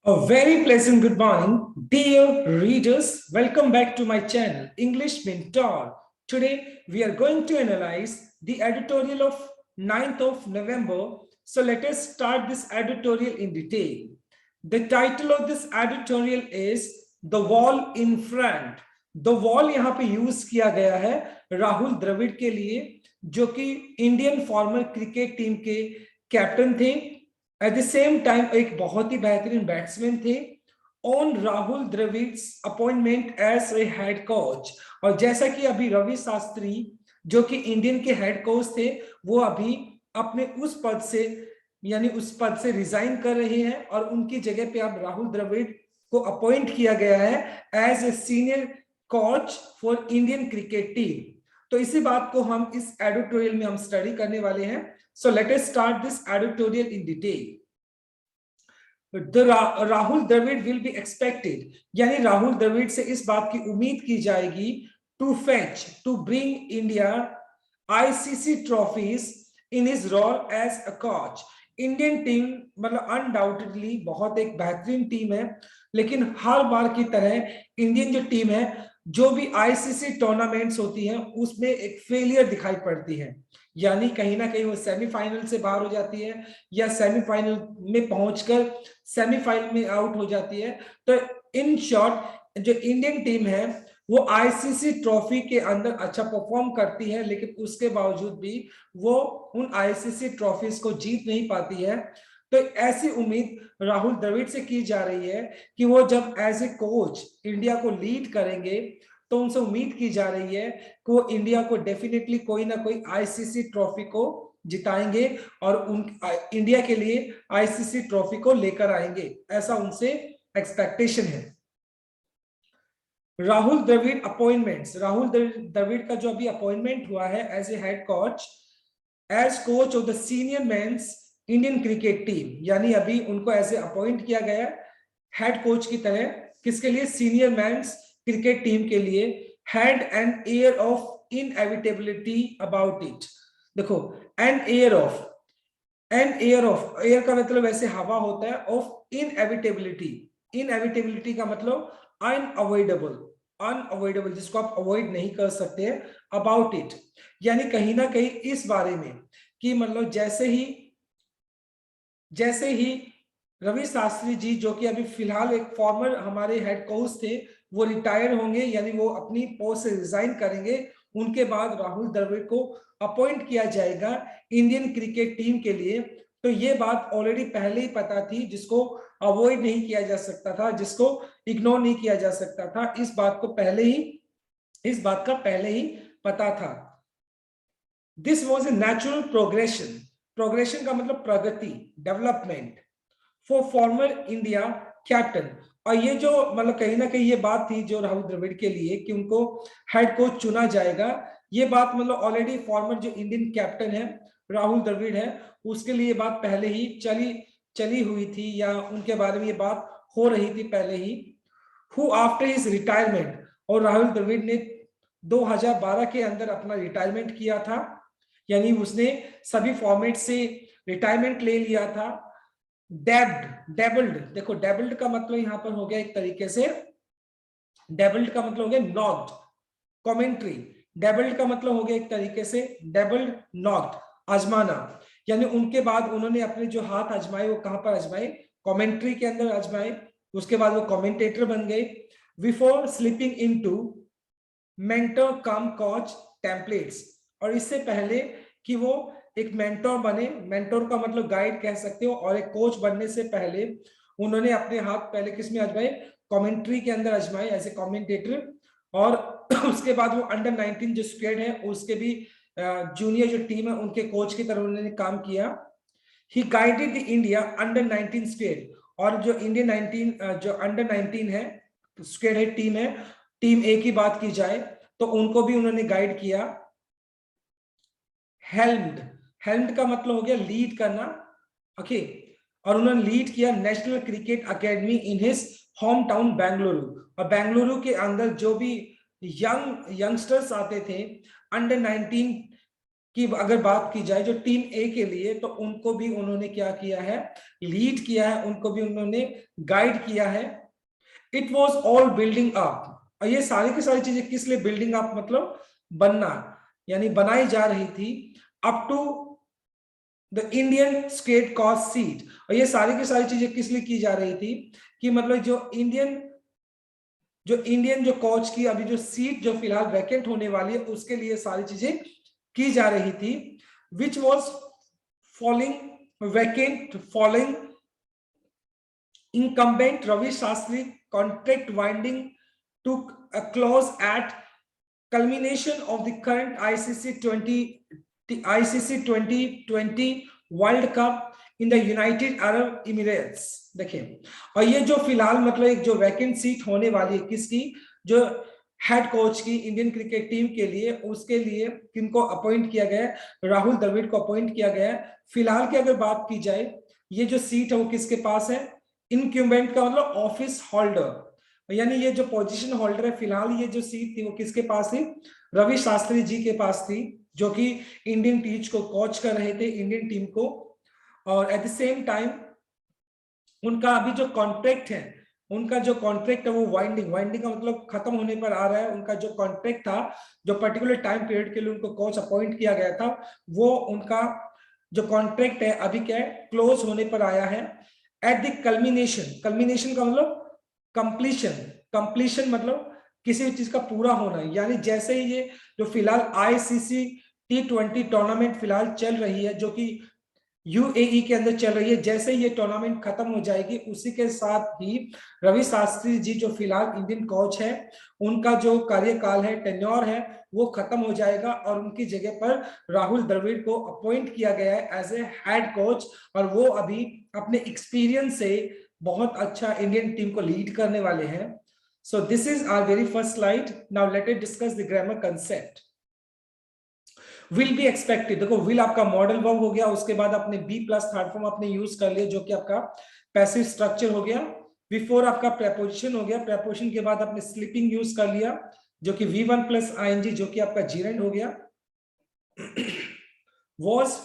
A very pleasant good morning, dear readers. Welcome back to my channel, English Mentor. Today, we are going to analyze the editorial of 9th of November. So let us start this editorial in detail. The title of this editorial is The Wall in Front. The Wall यहाँ पे use किया गया है राहुल द्रविड़ के लिए, जो कि Indian former cricket team के कैप्टन थे। एट द सेम टाइम एक बहुत ही बेहतरीन बैट्समैन थे। On Rahul Dravid's appointment as a head coach, और जैसा कि अभी रवि शास्त्री जो कि इंडियन के हेड कोच थे, वो अभी अपने उस पद से रिजाइन कर रहे हैं और उनकी जगह पे अब राहुल द्रविड़ को अपॉइंट किया गया है as a senior coach for Indian cricket team. तो इसी बात को हम इस एडिटोरियल में हम स्टडी करने वाले हैं। So let us start this editorial in detail. Rahul Dravid will be expected, यानी राहुल द्रविड़ से इस बात की उम्मीद की जाएगी to bring India ICC trophies in his role as a coach. Indian team मतलब अनडाउटेडली बहुत एक बेहतरीन टीम है, लेकिन हर बार की तरह इंडियन जो टीम है, जो भी आईसीसी टूर्नामेंट्स होती हैं उसमें एक फेलियर दिखाई पड़ती है, यानी कहीं ना कहीं वो सेमीफाइनल से बाहर हो जाती है या सेमीफाइनल में पहुंचकर सेमीफाइनल में आउट हो जाती है। तो इन शॉर्ट जो इंडियन टीम है वो आईसीसी ट्रॉफी के अंदर अच्छा परफॉर्म करती है, लेकिन उसके बावजूद भी वो उन आईसीसी ट्रॉफीज को जीत नहीं पाती है। तो ऐसी उम्मीद राहुल द्रविड़ से की जा रही है कि वो जब एज ए कोच इंडिया को लीड करेंगे तो उनसे उम्मीद की जा रही है कि वो इंडिया को डेफिनेटली कोई ना कोई आईसीसी ट्रॉफी को जिताएंगे और इंडिया के लिए आईसीसी ट्रॉफी को लेकर आएंगे, ऐसा उनसे एक्सपेक्टेशन है। राहुल द्रविड़ अपॉइंटमेंट्स, राहुल द्रविड़ का जो अभी अपॉइंटमेंट हुआ है as a head coach, as coach of the senior men's Indian cricket team, यानी अभी उनको ऐसे अपॉइंट किया गया हेड कोच की तरह, किसके लिए? सीनियर मेंस क्रिकेट टीम के लिए। Had an air of inevitability about it. देखो, एन एयर ऑफ, एयर का मतलब ऐसे हवा होता है, ऑफ इनएविटेबिलिटी, इनएविटेबिलिटी का मतलब अनअवॉइडेबल, जिसको आप अवॉइड नहीं कर सकते, अबाउट इट, यानी कहीं ना कहीं इस बारे में कि मतलब जैसे ही रवि शास्त्री जी जो कि अभी फिलहाल एक फॉर्मर हमारे हेड कोच थे, वो रिटायर होंगे, यानी वो अपनी पोस्ट से रिजाइन करेंगे, उनके बाद राहुल द्रविड़ को अपॉइंट किया जाएगा इंडियन क्रिकेट टीम के लिए। तो ये बात ऑलरेडी पहले ही पता थी, जिसको अवॉइड नहीं किया जा सकता था, जिसको इग्नोर नहीं किया जा सकता था, इस बात का पहले ही पता था। This was a natural progression का मतलब प्रगति, development for former India captain. और ये जो मतलब कहीं ना कहीं ये बात थी जो राहुल द्रविड़ के लिए कि उनको हेड कोच चुना जाएगा, ये बात मतलब ऑलरेडी फॉर्मर जो इंडियन कैप्टन है राहुल द्रविड़ है, उसके लिए बात पहले ही चली हुई थी, या उनके बारे में ये बात हो रही थी पहले ही। हु आफ्टर हिज रिटायरमेंट, और राहुल द्रविड़ ने 2012 के अंदर अपना रिटायरमेंट किया था, यानी उसने सभी फॉर्मेट से रिटायरमेंट ले लिया था। डेबल्ड, देखो डेबल्ड का मतलब यहां पर हो गया एक तरीके से, डेबल्ड का मतलब हो गया नॉक्ड, कमेंट्री, डेबल्ड का मतलब हो गया एक तरीके से डेबल्ड नॉक्ड, आजमाना, यानी उनके बाद उन्होंने अपने जो हाथ आजमाए वो कहां पर आजमाए? कमेंट्री के अंदर आजमाए, उसके बाद वो कमेंटेटर बन गए। बिफोर स्लिपिंग इनटू मेंटर कम कोच टेम्पलेट्स, और इससे पहले कि वो एक मेंटोर बने, मेंटोर का मतलब गाइड कह सकते हो, और एक कोच बनने से पहले उन्होंने अपने हाथ पहले किस में आजमाए? कमेंट्री के अंदर आजमाए एज ए कमेंटेटर। और उसके बाद वो अंडर 19 जो स्क्वाड है उसके भी जूनियर जो टीम है उनके कोच की तरह उन्होंने काम किया। He guided the India under 19 squad, और जो इंडियन 19 जो अंडर 19 है स्क्वाड है, टीम ए की बात की जाए तो उनको भी उन्होंने गाइड किया। हेल्म्ड का मतलब हो गया लीड करना, ओके, और उन्होंने लीड किया national cricket academy in his home town Bengaluru, और बेंगलुरु के अंदर जो भी यंगस्टर्स आते थे अंडर 19 कि अगर बात की जाए जो टीम ए के लिए, तो उनको भी उन्होंने क्या किया है, लीड किया है, उनको भी उन्होंने गाइड किया है। It was all building up, और ये सारी की सारी चीजें किस लिए बिल्डिंग अप, मतलब बनना, यानी बनाई जा रही थी up to the Indian state cause seat. और ये सारी की सारी चीजें किस लिए की जा रही थी कि मतलब जो इंडियन जो कोच की अभी जो सीट जो फिलहाल वैकेंट होने वाली है, उसके लिए सारी चीजें की जा रही थी, which was falling vacant following incumbent Ravi Shastri contract winding took a close at culmination of the current ICC 2020 World Cup in the United Arab Emirates। देखिए, और ये जो फिलहाल मतलब एक जो वैकेंट सीट होने वाली है किसकी, जो हेड कोच की इंडियन क्रिकेट टीम के लिए, उसके लिए किनको अपॉइंट किया गया है, राहुल द्रविड़ को अपॉइंट किया गया है। फिलहाल की अगर बात की जाए, ये जो सीट है वो किसके पास है, इनक्यूबेंट का मतलब ऑफिस होल्डर, यानी ये जो पोजीशन होल्डर है, फिलहाल ये जो सीट थी वो किसके पास थी, रवि शास्त्री जी के पास थी, जो कि इंडियन टीम को कोच कर रहे थे, इंडियन टीम को। और एट द सेम टाइम उनका अभी जो कॉन्ट्रैक्ट है, उनका जो कॉन्ट्रैक्ट है वो वाइंडिंग का मतलब खत्म होने पर आ रहा है। उनका जो कॉन्ट्रैक्ट था, जो पर्टिकुलर टाइम पीरियड के लिए उनको कोच अपॉइंट किया गया था, वो उनका जो कॉन्ट्रैक्ट है अभी क्या है, क्लोज होने पर आया है। एट द कल्मिनेशन का मतलब कंप्लीशन मतलब किसी चीज का पूरा होना, यानी जैसे ही ये जो फिलहाल आईसीसी T20 टूर्नामेंट फिलहाल चल रही है, जो कि यूएई के अंदर चल रही है, जैसे ही ये टूर्नामेंट खत्म हो जाएगी, उसी के साथ ही रवि शास्त्री जी जो फिलहाल इंडियन कोच है, उनका जो कार्यकाल है, टेन्योर है, वो खत्म हो जाएगा और उनकी जगह पर राहुल द्रविड़ को अपॉइंट किया गया है एज ए हेड कोच। और वो अभी अपने एक्सपीरियंस से बहुत अच्छा इंडियन टीम को लीड करने वाले हैं। So this is our very first slide. Now let us discuss the grammar concept. Will be expected, देखो विल आपका मॉडल वर्ब हो गया, उसके बाद आपने बी प्लस थर्ड फॉर्म आपने यूज कर लिया, जो कि आपका पैसिव स्ट्रक्चर हो गया। बिफोर आपका प्रेपोजिशन हो गया, प्रेपोजिशन के बाद आपने स्लीपिंग यूज कर लिया, जो कि V1 प्लस आईएनजी, जो कि आपका जीरेंड हो गया। was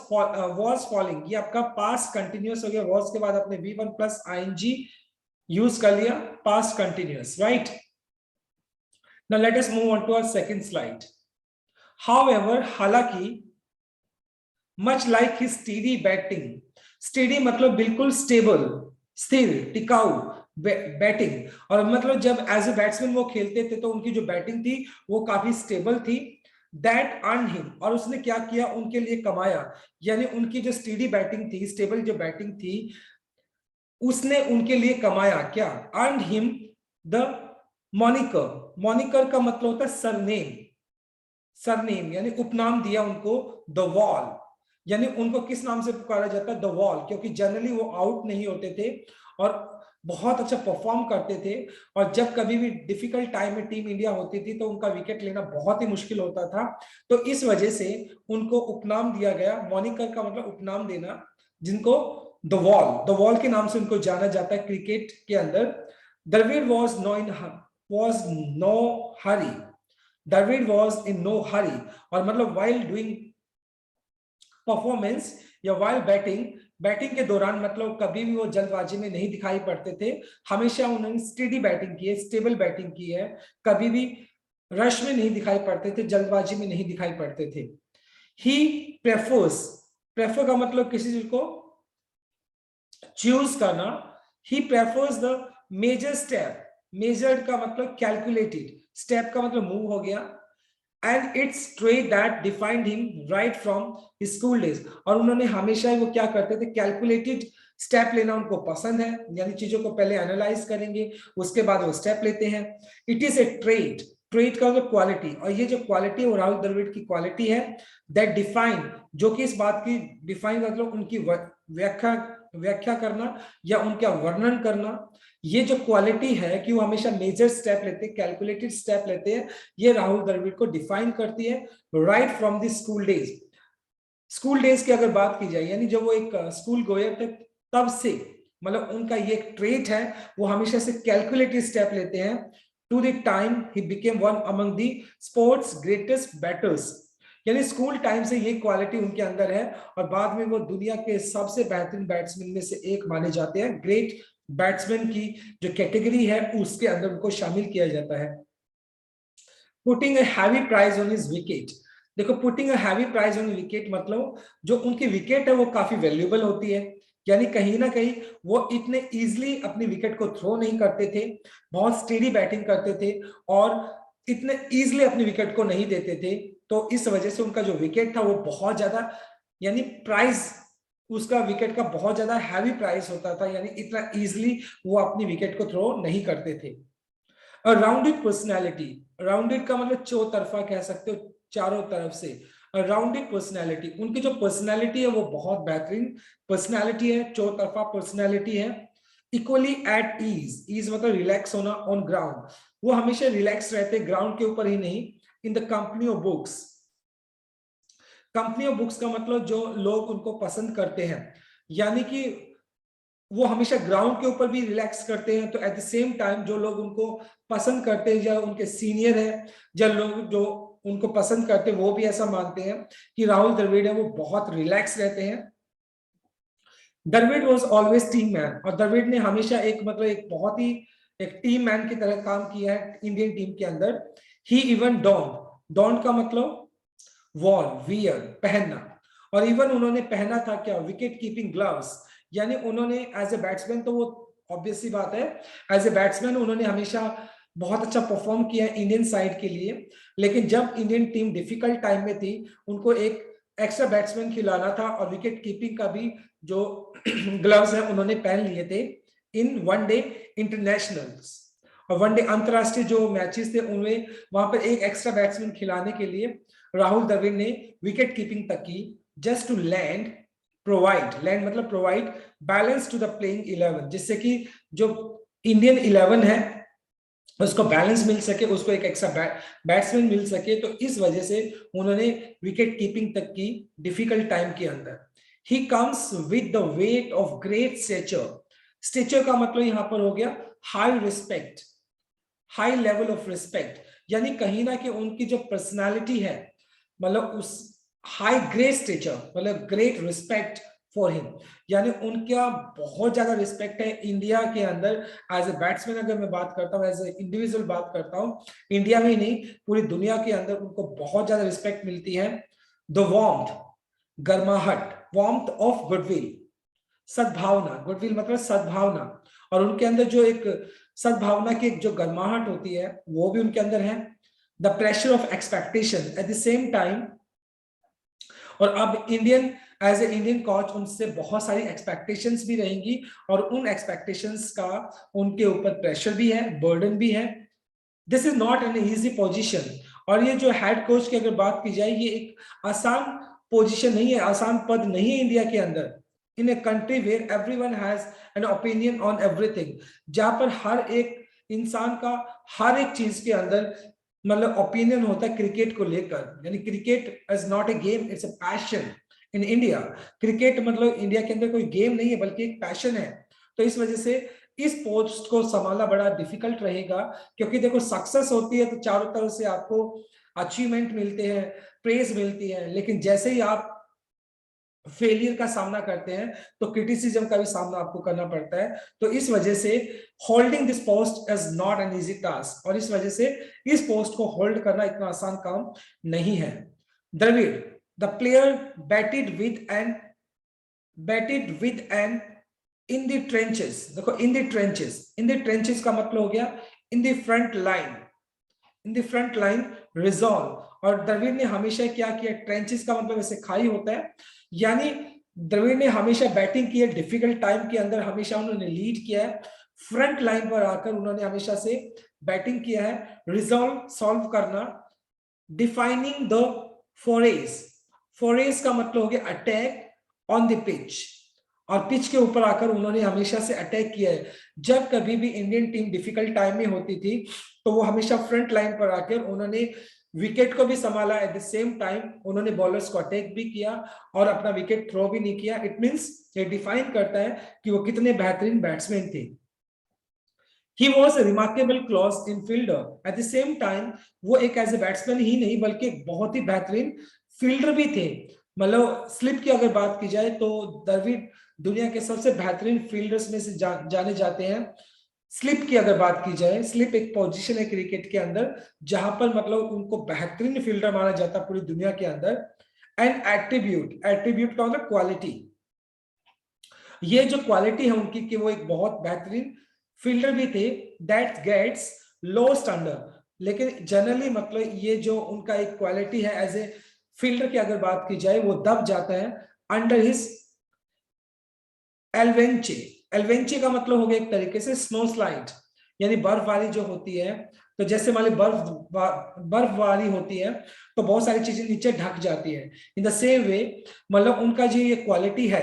falling, ये आपका पास्ट कंटिन्यूअस हो गया, was के बाद आपने V1 प्लस आईएनजी यूज कर लिया, past continuous, right. Now let us move on to our second slide. However, हालांकि much like his steady batting, steady मतलब बिल्कुल स्टेबल, स्थिर, टिकाऊ बैटिंग, और मतलब जब एज ए बैट्समैन वो खेलते थे तो उनकी जो बैटिंग थी वो काफी स्टेबल थी। दैट अर्न हिम, और उसने क्या किया, उनके लिए कमाया, यानी उनकी जो स्टेडी बैटिंग थी, स्टेबल जो बैटिंग थी, उसने उनके लिए कमाया क्या, earn him the moniker. Moniker का मतलब होता है सरनेम, सरनेम यानी उपनाम दिया उनको, द वॉल, यानी उनको किस नाम से पुकारा जाता है, द वॉल, क्योंकि जनरली वो आउट नहीं होते थे और बहुत अच्छा परफॉर्म करते थे। और जब कभी भी डिफिकल्ट टाइम में टीम इंडिया होती थी तो उनका विकेट लेना बहुत ही मुश्किल होता था, तो इस वजह से उनको उपनाम दिया गया। मॉनिकर का मतलब उपनाम देना, जिनको द वॉल के नाम से उनको जाना जाता है क्रिकेट के अंदर। Dravid was no hurry, David was in no hurry, और मतलब while doing परफॉर्मेंस या while बैटिंग के दौरान मतलब कभी भी वो जल्दबाजी में नहीं दिखाई पड़ते थे, हमेशा उन्होंने स्टेडी बैटिंग की है, स्टेबल बैटिंग की है, कभी भी रश में नहीं दिखाई पड़ते थे, जल्दबाजी में नहीं दिखाई पड़ते थे। ही प्रेफर का मतलब किसी चीज को चूज करना, he prefers the major step, measured का मतलब कैलकुलेटेड, स्टेप का मतलब मूव हो गया, and it's trait that defined him right from his school days। और उन्होंने हमेशा वो क्या करते थे, कैलकुलेटेड स्टेप लेना उनको पसंद है, यानी चीजों को पहले एनालाइज करेंगे उसके बाद वो स्टेप लेते हैं। It is a trait, trait का मतलब क्वालिटी, और ये जो क्वालिटी है राहुल द्रविड़ की क्वालिटी है, दैट डिफाइन, जो कि इस बात की डिफाइन मतलब उनकी व्याख्या करना या उनका वर्णन करना, ये जो क्वालिटी है कि वो हमेशा मेजर स्टेप लेते हैं, कैलकुलेटेड स्टेप लेते हैं, ये राहुल द्रविड़ को डिफाइन करती है right from the school days. School days की अगर बात की जाए, यानी जब वो एक स्कूल गोयर थे तब से, मतलब उनका ये एक ट्रेट है, वो हमेशा से कैलकुलेटेड स्टेप लेते हैं। To the time he became one among the sports greatest batters, यानी स्कूल टाइम से ये क्वालिटी उनके अंदर है और बाद में वो दुनिया के सबसे बेहतरीन बैट्समैन में से एक माने जाते हैं। ग्रेट बैट्समैन की जो कैटेगरी है उसके अंदर उनको शामिल किया जाता है। Putting a heavy price on his wicket, देखो putting a heavy price on wicket मतलब जो उनकी विकेट है वो काफी वैल्यूएबल होती है, यानी कहीं ना कहीं वो इतने इजीली अपनी विकेट को थ्रो नहीं करते थे, बहुत स्टेडी बैटिंग करते थे और इतने इजीली अपनी विकेट को नहीं देते थे। तो इस वजह से उनका जो विकेट था वो बहुत ज्यादा, यानी प्राइस उसका विकेट का बहुत ज्यादा हैवी प्राइस होता था, यानी इतना इजीली वो अपनी विकेट को थ्रो नहीं करते थे। राउंडेड पर्सनैलिटी, राउंडेड का मतलब चौतरफा कह सकते हो, चारों तरफ से। राउंडेड पर्सनैलिटी, उनकी जो पर्सनैलिटी है वो बहुत बेहतरीन पर्सनैलिटी है, चौतरफा पर्सनैलिटी है। इक्वली एट ईज, ईज मतलब रिलैक्स होना, ऑन ग्राउंड वो हमेशा रिलैक्स रहते, ग्राउंड के ऊपर ही नहीं। In the company of books, company of books का मतलब जो लोग उनको पसंद करते हैं, यानी कि वो हमेशा ग्राउंड के ऊपर भी रिलैक्स करते हैं। तो एट द सेम टाइम जो लोग उनको पसंद करते हैं या उनके सीनियर है या लोग जो उनको पसंद करते हैं वो भी ऐसा मानते हैं कि राहुल द्रविड़ है वो बहुत रिलैक्स रहते हैं। Dravid was always team man, और द्रविड़ ने हमेशा एक मतलब एक बहुत ही एक टीम मैन की तरह काम किया है इंडियन टीम के अंदर। ही इवन डॉन, डॉन का मतलब वॉल, वियर पहनना, और इवन उन्होंने पहना था क्या, विकेट कीपिंग ग्लव्स, यानी उन्होंने एज ए बैट्समैन तो वो ऑब्वियसली बात है, एज ए बैट्समैन उन्होंने हमेशा बहुत अच्छा परफॉर्म किया इंडियन साइड के लिए। लेकिन जब इंडियन टीम डिफिकल्ट टाइम में थी उनको एक एक्स्ट्रा बैट्समैन खिलाना था और विकेट कीपिंग का भी जो ग्लव्स है उन्होंने पहन लिए थे इन वनडे इंटरनेशनल्स। और वनडे अंतरराष्ट्रीय जो मैचेस थे उनमें वहां पर एक एक्स्ट्रा बैट्समैन खिलाने के लिए राहुल द्रविड़ ने विकेट कीपिंग तक की, just to land provide, land मतलब provide balance to the playing 11, जिससे कि जो इंडियन 11 है उसको बैलेंस मिल सके, उसको एक एक्स्ट्रा बैट्समैन मिल सके। तो इस वजह से उन्होंने विकेट कीपिंग तक की डिफिकल्ट टाइम के अंदर। He comes with the weight of great stature, stature का मतलब यहां पर हो गया high respect, high level of respect, यानी कहीं ना कि उनकी जो पर्सनालिटी है मतलब उस हाई ग्रेट स्टेचर मतलब ग्रेट रिस्पेक्ट फॉर हिम, यानी उनका बहुत ज्यादा रिस्पेक्ट है इंडिया के अंदर। एज ए बैट्समैन अगर मैं बात करता हूँ, एज ए इंडिविजुअल बात करता हूँ, इंडिया में ही नहीं पूरी दुनिया के अंदर उनको बहुत ज्यादा रिस्पेक्ट मिलती है। द वार्मथ, गर्माहट, वार्मथ ऑफ गुडविल, सद्भावना, गुडविल मतलब सद्भावना, और उनके अंदर जो एक सद्भावना की एक जो गर्माहट होती है वो भी उनके अंदर है। The pressure of expectation at the same time, और अब Indian as a Indian coach उनसे बहुत सारी एक्सपेक्टेशंस भी रहेंगी और उन एक्सपेक्टेशंस का उनके ऊपर प्रेशर भी है, बर्डन भी है। This is not an easy position, और ये जो हेड कोच की अगर बात की जाए ये एक आसान पोजीशन नहीं है, आसान पद नहीं है इंडिया के अंदर। In a country where everyone has an opinion on everything, जहां पर हर एक इंसान का हर एक चीज के अंदर मतलब ओपिनियन होता है क्रिकेट को लेकर, यानी cricket is not a game, it's a passion in India. Cricket मतलब इंडिया के अंदर कोई गेम नहीं है बल्कि एक पैशन है। तो इस वजह से इस पोस्ट को संभालना बड़ा डिफिकल्ट रहेगा, क्योंकि देखो सक्सेस होती है तो चारों तरफ से आपको अचीवमेंट मिलते हैं, प्रेज मिलती है, लेकिन जैसे ही आप फेलियर का सामना करते हैं तो क्रिटिसिज्म का भी सामना आपको करना पड़ता है। तो इस वजह से holding this post is not an easy task, और इस वजह से इस पोस्ट को होल्ड करना इतना आसान काम नहीं है। Dravid, the player batted with an in the trenches, देखो in the trenches, in the trenches का मतलब हो गया in the front line, in the front line resolve. और द्रविड़ ने हमेशा क्या किया, ट्रेंचेस का मतलब ऐसे खाई होता है, यानी द्रविड़ ने हमेशा बैटिंग की है डिफिकल्ट टाइम के अंदर, हमेशा उन्होंने लीड किया है, फ्रंट लाइन पर आकर उन्होंने हमेशा से बैटिंग किया है, रिजॉल्व सॉल्व करना, डिफाइनिंग द फोरेज, फोरेज का मतलब हो गया अटैक ऑन द पिच, और पिच के ऊपर आकर उन्होंने हमेशा से अटैक किया है। जब कभी भी इंडियन टीम डिफिकल्ट टाइम में होती थी तो वो हमेशा फ्रंट लाइन पर आकर उन्होंने विकेट को भी संभाला, एट द सेम टाइम उन्होंने बॉलर्स को अटैक भी किया और अपना विकेट थ्रो भी नहीं किया। इट मींस ये डिफाइन करता है कि वो कितने बेहतरीन बैट्समैन थे। He was a remarkable class in fielder. At the same time, वो एक एज ए बैट्समैन ही नहीं बल्कि एक बहुत ही बेहतरीन फील्डर भी थे। मतलब स्लिप की अगर बात की जाए तो द्रविड़ दुनिया के सबसे बेहतरीन फील्डर्स में से जाने जाते हैं। स्लिप की अगर बात की जाए, स्लिप एक पोजीशन है क्रिकेट के अंदर जहां पर मतलब उनको बेहतरीन फील्डर माना जाता है पूरी दुनिया के अंदर। एंड एट्रीब्यूट, एट्रीब्यूट का मतलब क्वालिटी, ये जो क्वालिटी है उनकी कि वो एक बहुत बेहतरीन फील्डर भी थे, दैट गेट्स लोस्ट अंडर। लेकिन जनरली मतलब ये जो उनका एक क्वालिटी है एज ए फील्डर की अगर बात की जाए, वो दब जाता है अंडर हिज एलवेंचे। एलवेंचे का मतलब हो गया एक तरीके से स्नो स्लाइड, यानी बर्फबारी जो होती है। तो जैसे मान ली बर्फबारी होती है तो बहुत सारी चीजें नीचे ढक जाती है। इन द सेम वे मतलब उनका जो ये क्वालिटी है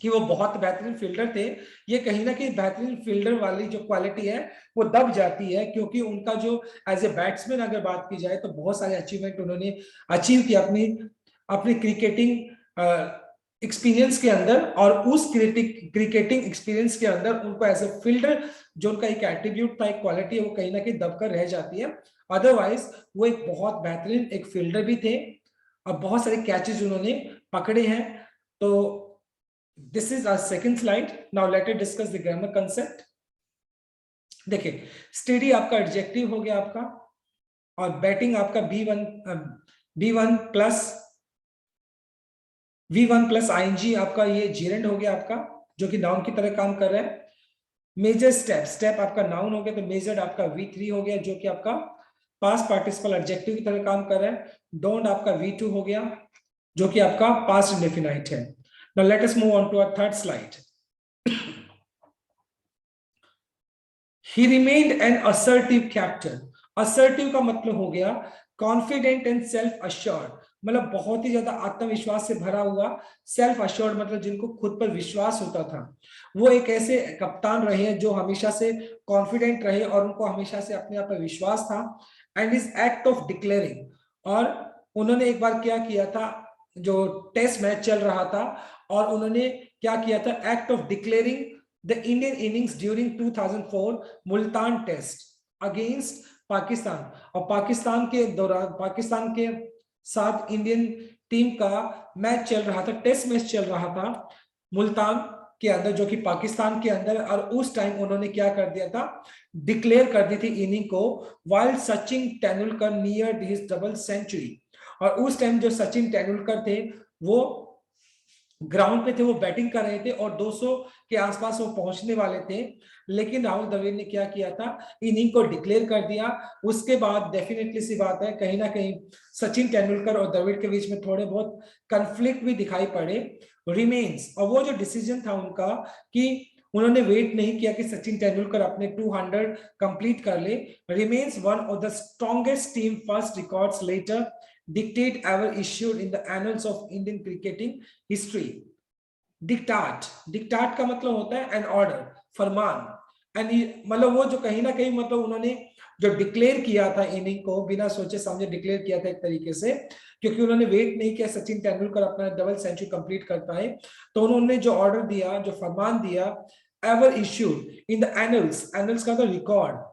कि वो बहुत बेहतरीन फील्डर थे, ये कहीं ना कहीं बेहतरीन फील्डर वाली जो क्वालिटी है वो दब जाती है, क्योंकि उनका जो एज ए बैट्समैन अगर बात की जाए तो बहुत सारे अचीवमेंट उन्होंने अचीव किया अपनी अपनी क्रिकेटिंग एक्सपीरियंस के अंदर। और उस क्रिकेटिंग एक्सपीरियंस के अंदर उनको एज ए फील्डर जो उनका एक एट्रीब्यूट था, एक क्वालिटी है, वो कहीं ना कहीं दबकर रह जाती है। अदरवाइज वो एक बहुत बेहतरीन एक फील्डर भी थे और बहुत सारे कैचेस उन्होंने पकड़े हैं। तो this is our second slide. Now let us discuss the grammar concept. देखिए, स्टेडी आपका एडजेक्टिव हो गया आपका, और बैटिंग आपका B1 plus V1 plus ING आपका ये जेरेंड हो गया आपका, जो कि नाउन की तरह काम कर रहा है। मेजर स्टेप, स्टेप आपका नाउन हो गया तो मेजर्ड आपका V3 हो गया, जो कि आपका पास्ट पार्टिसिपल एडजेक्टिव की तरह काम कर रहा है। डोंट आपका V2 हो गया, जो कि आपका पास्ट इंडेफिनाइट है। Now let us move on to our third slide. He remained an assertive captain. Assertive का मतलब हो गया confident and self assured, मतलब बहुत ही ज्यादा आत्मविश्वास से भरा हुआ। सेल्फ अश्योर्ड मतलब जिनको खुद पर विश्वास होता था। वो एक ऐसे कप्तान रहे हैं जो हमेशा से कॉन्फिडेंट रहे और उनको हमेशा से अपने आप पर विश्वास था। And is act of declaring, और उन्होंने एक बार क्या किया था, जो टेस्ट मैच चल रहा था और उन्होंने क्या किया था, act of declaring the Indian innings during 2004 Multan test against Pakistan. और पाकिस्तान के दौरान पाकिस्तान के साथ इंडियन टीम का मैच चल रहा था, टेस्ट मैच चल रहा था मुल्तान के अंदर, जो कि पाकिस्तान के अंदर। और उस टाइम उन्होंने क्या कर दिया था, डिक्लेयर कर दी थी इनिंग को, while Sachin Tendulkar near his double century. और उस टाइम जो सचिन तेंदुलकर थे वो ग्राउंड पे थे, वो बैटिंग कर रहे थे और 200 के आसपास वो पहुंचने वाले थे। लेकिन राहुल द्रविड़ ने क्या किया था, इनिंग को डिक्लेयर कर दिया। उसके बाद डेफिनेटली सी बात है, कहीं ना कहीं सचिन तेंदुलकर और द्रविड़ के बीच में थोड़े बहुत कंफ्लिक्ट भी दिखाई पड़े। रिमेन्स, और वो जो डिसीजन था उनका कि उन्होंने वेट नहीं किया कि सचिन तेंदुलकर अपने 200 कंप्लीट कर ले। Remains one of the strongest team first records letter dictate ever issued in the annals of Indian cricketing history. डिक्टाट, डिक्टाट का मतलब होता है एन ऑर्डर, फरमान। एंड मतलब वो जो कहीं ना कहीं मतलब उन्होंने जो डिक्लेयर किया था इनिंग को, बिना सोचे समझे डिक्लेयर किया था एक तरीके से, क्योंकि उन्होंने वेट नहीं किया सचिन तेंदुलकर अपना डबल सेंचुरी कंप्लीट करता है। तो उन्होंने जो ऑर्डर दिया, जो फरमान दिया, ever issued in the annuls, annuls का तो रिकॉर्ड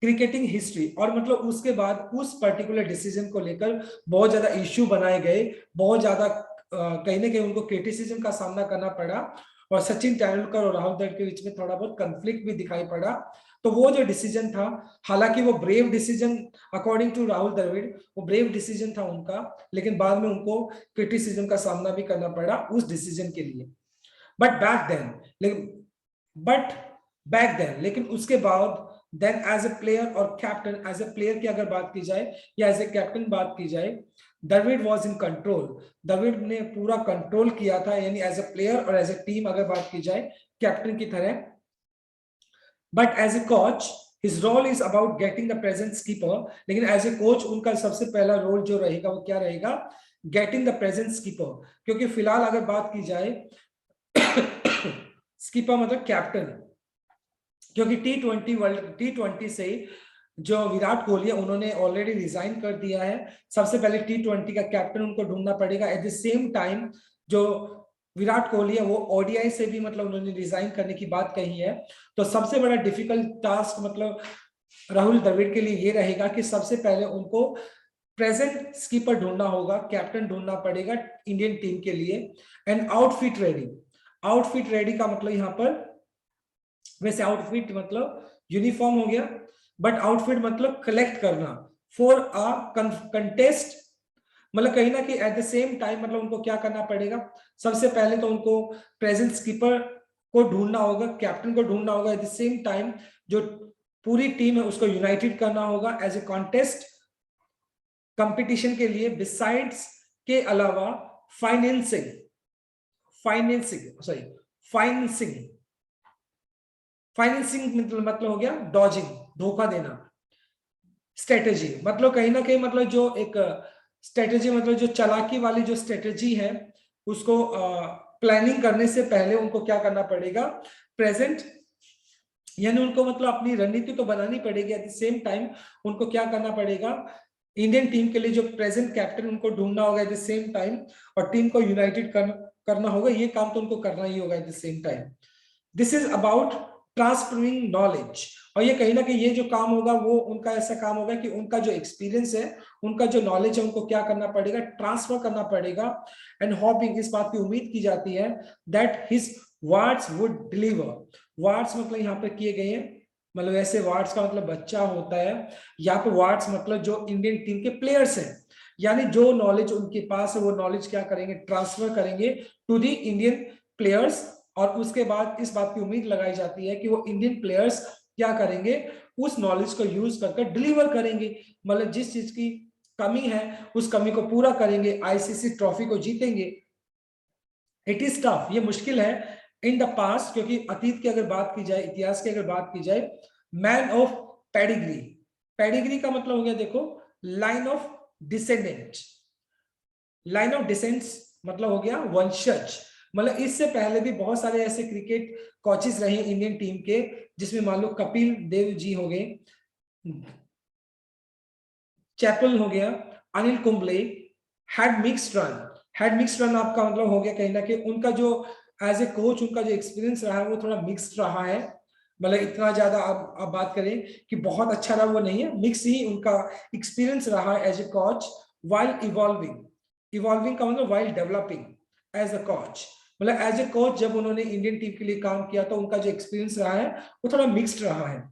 क्रिकेटिंग हिस्ट्री। और मतलब उसके बाद उस पर्टिकुलर डिसीजन को लेकर बहुत ज्यादा इश्यू बनाए गए, बहुत ज्यादा कहीं ना कहीं उनको क्रिटिसिज्म का सामना करना पड़ा, और सचिन तेंदुलकर और राहुल द्रविड़ के बीच में थोड़ा बहुत कंफ्लिक्ट भी दिखाई पड़ा। तो वो जो डिसीजन था, हालांकि वो brave decision according to Rahul Dravid, वो ब्रेव डिसीजन था उनका, लेकिन बाद में उनको क्रिटिसिज्म का सामना भी करना पड़ा उस डिसीजन के लिए। बट बैक देन लेकिन उसके बाद देन एज ए प्लेयर और कैप्टन, एज ए प्लेयर की अगर बात की जाए या एज ए कैप्टन बात की जाए, Dravid was in control. Dravid ने पूरा कंट्रोल किया था, यानी एज ए प्लेयर और एज ए टीम अगर बात की जाए कैप्टन की तरह। But as a coach his role is about getting the present keeper. लेकिन एज ए कोच उनका सबसे पहला रोल जो रहेगा वो क्या रहेगा, गेटिंग द प्रेजेंट कीपर। क्योंकि फिलहाल अगर बात की जाए स्कीपर मतलब कैप्टन, क्योंकि T20 से जो विराट कोहली है उन्होंने ऑलरेडी रिजाइन कर दिया है। सबसे पहले T20 का कैप्टन उनको ढूंढना पड़ेगा। एट द सेम टाइम जो विराट कोहली है वो ओडीआई से भी मतलब उन्होंने रिजाइन करने की बात कही है। तो सबसे बड़ा डिफिकल्ट टास्क मतलब राहुल द्रविड़ के लिए ये रहेगा कि सबसे पहले उनको प्रेजेंट स्कीपर ढूंढना होगा, कैप्टन ढूंढना पड़ेगा इंडियन टीम के लिए, and outfit ready. Outfit ready का मतलब यहाँ पर, वैसे आउटफिट मतलब यूनिफॉर्म हो गया, बट आउटफिट मतलब कलेक्ट करना फॉर अ कंटेस्ट, मतलब कहीं ना कहीं एट द सेम टाइम मतलब उनको क्या करना पड़ेगा, सबसे पहले तो उनको प्रेजेंट स्कीपर को ढूंढना होगा, कैप्टन को ढूंढना होगा, एट द सेम टाइम जो पूरी टीम है उसको यूनाइटेड करना होगा एज ए कॉन्टेस्ट कंपटीशन के लिए। बिसाइड्स के अलावा फाइनेंसिंग, सॉरी फाइनेंसिंग, फाइनेंसिंग मतलब हो गया डॉजिंग, धोखा देना। स्ट्रेटेजी मतलब कहीं ना कहीं मतलब जो एक स्ट्रेटेजी मतलब जो चालाकी वाली जो स्ट्रेटेजी है उसको प्लानिंग करने से पहले उनको क्या करना पड़ेगा, प्रेजेंट यानी उनको मतलब अपनी रणनीति तो बनानी पड़ेगी, एट द सेम टाइम उनको क्या करना पड़ेगा, इंडियन टीम के लिए जो प्रेजेंट कैप्टन उनको ढूंढना होगा एट द सेम टाइम, और टीम को यूनाइटेड करना होगा, ये काम तो उनको करना ही होगा eight the same time. This is about transferring knowledge, और ये कहीं ना कहीं ये जो काम होगा वो उनका ऐसा काम होगा कि उनका जो एक्सपीरियंस है, उनका जो नॉलेज है, उनको क्या करना पड़ेगा, ट्रांसफर करना पड़ेगा। एंड होपिंग, इस बात की उम्मीद की जाती है that his words would deliver. Words मतलब यहाँ पे किए गए हैं, मतलब ऐसे वर्ड्स का मतलब बच्चा होता है, या तो वर्ड्स मतलब जो इंडियन टीम के प्लेयर्स हैं, यानी जो नॉलेज उनके पास है वो नॉलेज क्या करेंगे, ट्रांसफर करेंगे टू द इंडियन प्लेयर्स। और उसके बाद इस बात की उम्मीद लगाई जाती है कि वो इंडियन प्लेयर्स क्या करेंगे, उस नॉलेज को यूज करके डिलीवर करेंगे, मतलब जिस चीज की कमी है उस कमी को पूरा करेंगे, आईसीसी ट्रॉफी को जीतेंगे। इट इज टफ, ये मुश्किल है इन द पास्ट, क्योंकि अतीत की अगर बात की जाए, इतिहास की अगर बात की जाए, मैन ऑफ पेडिग्री, पेडिग्री का मतलब हो गया देखो line of descendant, line of descents मतलब हो गया वंशज, मतलब इससे पहले भी बहुत सारे ऐसे क्रिकेट कोचेस रहे इंडियन टीम के, जिसमें मान लो कपिल देव जी हो गए, चैपल हो गया, Anil Kumble, had mixed run. Had mixed run आपका मतलब हो गया कहीं ना कहीं उनका जो एज ए कोच उनका जो एक्सपीरियंस रहा है वो थोड़ा मिक्स्ड रहा है, मतलब इतना ज्यादा आप बात करें कि बहुत अच्छा रहा वो नहीं है, मिक्स ही उनका एक्सपीरियंस रहा है as a coach, while evolving, evolving का मतलब while developing as a coach, मतलब एज ए कोच जब उन्होंने इंडियन टीम के लिए काम किया तो उनका जो एक्सपीरियंस रहा है वो थोड़ा मिक्स्ड रहा है।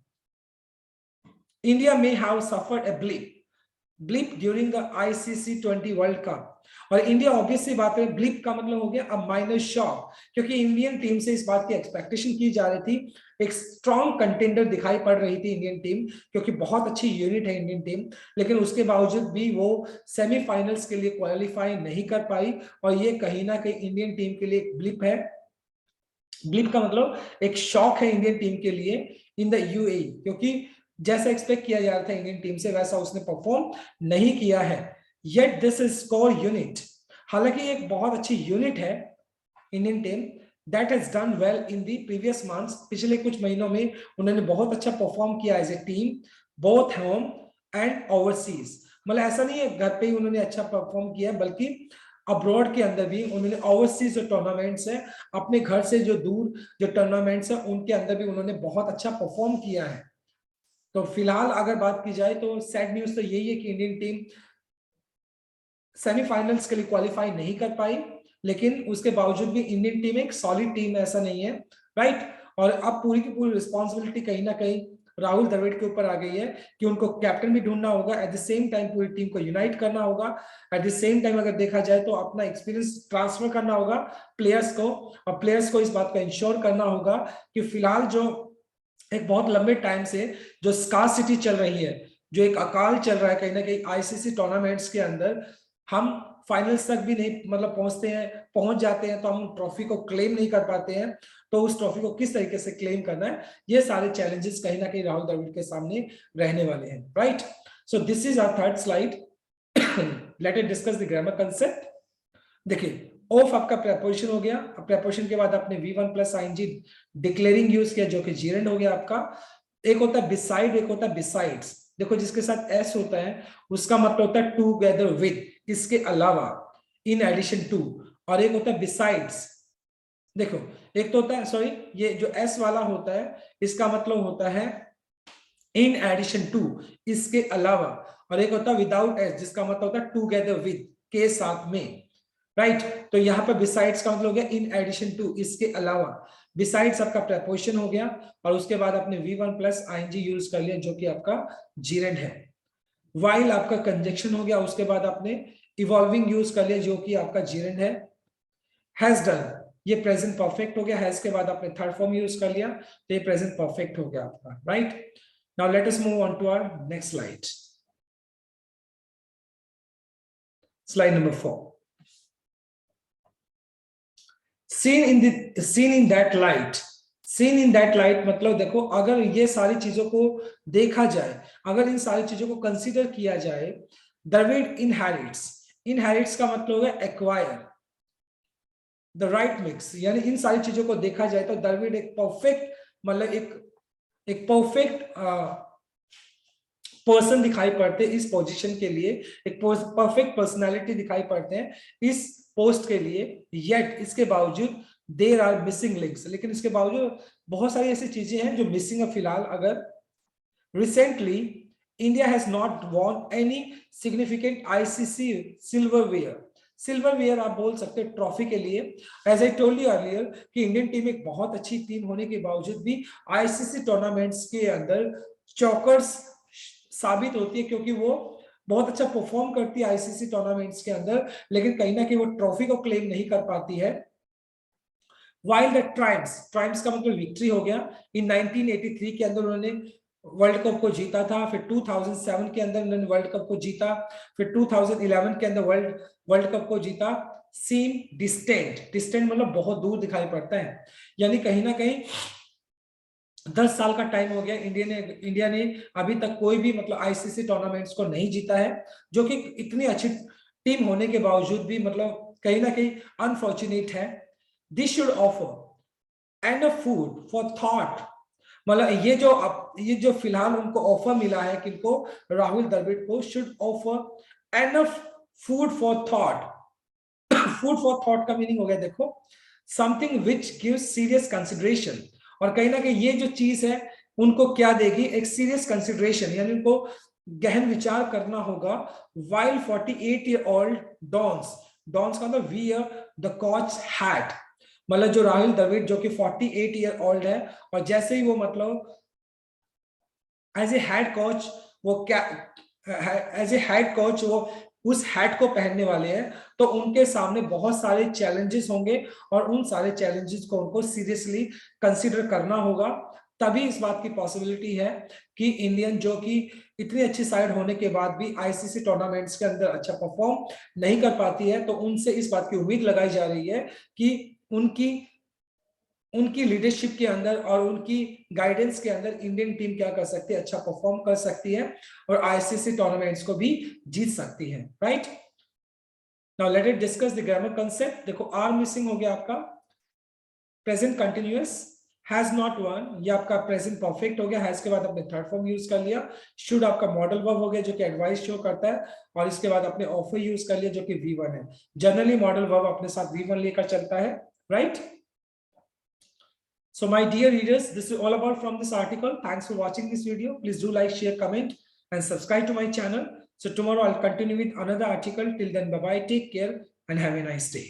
इंडिया में have suffered a blip during the ICC 20 world cup, और इंडिया ऑब्वियसली बात है, ब्लिप का मतलब हो गया अ माइनर शॉक, क्योंकि इंडियन टीम से इस बात की एक्सपेक्टेशन की जा रही थी, एक स्ट्रॉन्ग कंटेंडर दिखाई पड़ रही थी इंडियन टीम, क्योंकि बहुत अच्छी यूनिट है इंडियन टीम, लेकिन उसके बावजूद भी वो सेमीफाइनल्स के लिए क्वालिफाई नहीं कर पाई, और ये कहीं ना कहीं इंडियन टीम के लिए एक ब्लिप है। ब्लिप का मतलब एक शॉक है इंडियन टीम के लिए इन द यूएई, क्योंकि जैसा एक्सपेक्ट किया जा रहा था इंडियन टीम से वैसा उसने परफॉर्म नहीं किया है। Yet this is score unit, हालांकि एक बहुत अच्छी यूनिट है Indian team, that has done well in the previous months, पिछले कुछ महीनों में उन्होंने बहुत अच्छा परफॉर्म किया as a team, both home and overseas, मतलब ऐसा नहीं है घर पे ही उन्होंने अच्छा परफॉर्म किया, बल्कि अब्रॉड के अंदर भी उन्होंने, ओवरसीज जो टूर्नामेंट्स है, अपने घर से जो दूर जो टूर्नामेंट्स है उनके अंदर भी उन्होंने बहुत अच्छा परफॉर्म किया है। तो फिलहाल अगर बात की जाए तो सैड न्यूज तो यही है कि इंडियन टीम सेमीफाइनल्स के लिए क्वालिफाई नहीं कर पाई, लेकिन उसके बावजूद भी इंडियन टीम एक सॉलिड टीम है, ऐसा नहीं है, राइट। और अब पूरी की पूरी रिस्पॉन्सिबिलिटी कहीं ना कहीं राहुल द्रविड़ के ऊपर आ गई है कि उनको कैप्टन भी ढूंढना होगा, एट द सेम टाइम पूरी टीम को यूनाइट करना होगा, एट द सेम टाइम अगर देखा जाए तो अपना एक्सपीरियंस ट्रांसफर करना होगा प्लेयर्स को, और प्लेयर्स को इस बात का इंश्योर करना होगा कि फिलहाल जो एक बहुत लंबे टाइम से जो स्कार्सिटी चल रही है, जो एक अकाल चल रहा है कहीं ना कहीं आईसीसी टूर्नामेंट्स के अंदर, हम फाइनल्स तक भी नहीं मतलब पहुंचते हैं, पहुंच जाते हैं तो हम ट्रॉफी को क्लेम नहीं कर पाते हैं, तो उस ट्रॉफी को किस तरीके से क्लेम करना है, ये सारे चैलेंजेस कहीं ना कहीं राहुल द्रविड़ के सामने रहने वाले हैं, right. So this is our third slide, let us discuss the grammar concept. देखिए ऑफ आपका प्रेपोजिशन हो गया, अब प्रेपोजिशन के बाद आपने V1 plus ING declaring use किया जो कि जीरेंड हो गया आपका। एक होता है बिसाइड, एक होता है बिसाइड्स, देखो जिसके साथ एस होता है उसका मतलब होता है टुगेदर विद, इसके अलावा, इन एडिशन टू, और एक होता है बिसाइड्स, देखो एक तो होता है, सॉरी ये जो एस वाला होता है इसका मतलब होता है इन एडिशन टू, इसके अलावा, और एक होता है विदाउट एस, जिसका मतलब होता है टुगेदर विद, के साथ में, राइट। तो यहाँ पर बिसाइड्स का मतलब हो गया इन एडिशन टू, इसके अलावा। बिसाइड्स आपका प्रपोजिशन हो गया, और उसके बाद आपने V1 प्लस आईएनजी यूज कर लिया जो कि आपका जीरेंड है। वाइल आपका कंजक्शन हो गया, उसके बाद आपने इवॉल्विंग यूज कर लिया जो कि आपका जीरेंड है। हैज डन, ये प्रेजेंट परफेक्ट हो गया, हैज के बाद आपने थर्ड फॉर्म यूज कर लिया, तो ये प्रेजेंट परफेक्ट हो गया आपका, right. Now let us move on to our next slide, slide number 4। Seen in that light, seen in that light मतलब देखो, अगर ये सारी चीजों को देखा जाए, अगर इन सारी चीजों को कंसीडर किया जाए, द्रविड़ इनहेरिट्स, इनहेरिट्स का मतलब होगा एक्वायर द राइट मिक्स, यानी इन सारी चीजों को देखा जाए तो द्रविड़ एक परफेक्ट, मतलब एक परफेक्ट पर्सन दिखाई पड़ते हैं इस पोजीशन के लिए, एक परफेक्ट पर्सनालिटी दिखाई पड़ते हैं इस पोस्ट के लिए। येट इसके बावजूद देयर आर मिसिंग लिंक्स, लेकिन इसके बावजूद बहुत सारी ऐसी चीजें हैं जो मिसिंग है फिलहाल। अगर recently India has not won any significant ICC silverware, silverware आप बोल सकते हैं ट्रॉफी के लिए। As I told you earlier कि इंडियन टीम एक बहुत अच्छी टीम होने के बावजूद भी आईसीसी टूर्नामेंट्स के अंदर चौकर्स साबित होती है, क्योंकि वो बहुत अच्छा परफॉर्म करती है आईसीसी टूर्नामेंट्स के अंदर, लेकिन कहीं ना कहीं वो ट्रॉफी को क्लेम नहीं कर पाती है। वाइल द ट्राइम्स, ट्राइम्स का मतलब विक्ट्री हो गया। इन 1983 के अंदर उन्होंने वर्ल्ड कप को जीता था, फिर 2007 के अंदर उन्होंने वर्ल्ड कप को जीता, फिर 2011 के अंदर वर्ल्ड कप को जीता। सीम डिस्टेंट, डिस्टेंट मतलब बहुत दूर दिखाई पड़ता है, यानी कहीं ना कहीं 10 साल का टाइम हो गया इंडिया ने अभी तक कोई भी मतलब आईसीसी टूर्नामेंट्स को नहीं जीता है, जो कि इतनी अच्छी टीम होने के बावजूद भी मतलब कहीं ना कहीं अनफॉर्चुनेट है। This should offer and a food for thought, मतलब ये जो फिलहाल उनको ऑफर मिला है किनको, राहुल द्रविड़ को, should offer enough food for thought. Food for thought का मीनिंग हो गया देखो, something which gives serious consideration, और कहीं ना कहीं ये जो चीज है उनको क्या देगी, एक सीरियस कंसिडरेशन, यानी उनको गहन विचार करना होगा। वाइल 48-year-old डॉन्स, डॉन्स का मतलब वियर द कॉच हैट, मतलब जो राहुल द्रविड़ जो कि 48-year-old है, और जैसे ही वो मतलब एज ए हेड कोच, वो क्या एज ए हेड कोच वो उस हैट को पहनने वाले हैं, तो उनके सामने बहुत सारे चैलेंजेस होंगे, और उन सारे चैलेंजेस को उनको सीरियसली कंसीडर करना होगा। तभी इस बात की पॉसिबिलिटी है कि इंडियन जो कि इतनी अच्छी साइड होने के बाद भी आईसीसी टूर्नामेंट्स के अंदर अच्छा परफॉर्म नहीं कर पाती है, तो उनसे इस बात की उम्मीद लगाई जा रही है कि उनकी लीडरशिप के अंदर और उनकी गाइडेंस के अंदर इंडियन टीम क्या कर सकती है, अच्छा परफॉर्म कर सकती है और आईसीसी टूर्नामेंट्स को भी जीत सकती है, right. Now let us discuss the grammar concept. देखो आर मिसिंग हो गया आपका, present continuous, has not one, ये आपका प्रेजेंट परफेक्ट हो गया, हैज के बाद आपने थर्ड फॉर्म यूज कर लिया। शुड आपका मॉडल वर्ब हो गया जो कि एडवाइस शो करता है, और इसके बाद आपने ऑफर यूज कर लिया जो कि V1 है। जनरली मॉडल वर्ब अपने साथ V1 लेकर चलता है, right. So my dear readers, this is all about from this article. Thanks for watching this video. Please do like, share, comment and subscribe to my channel. So tomorrow I'll continue with another article. Till then, bye-bye, take care and have a nice day.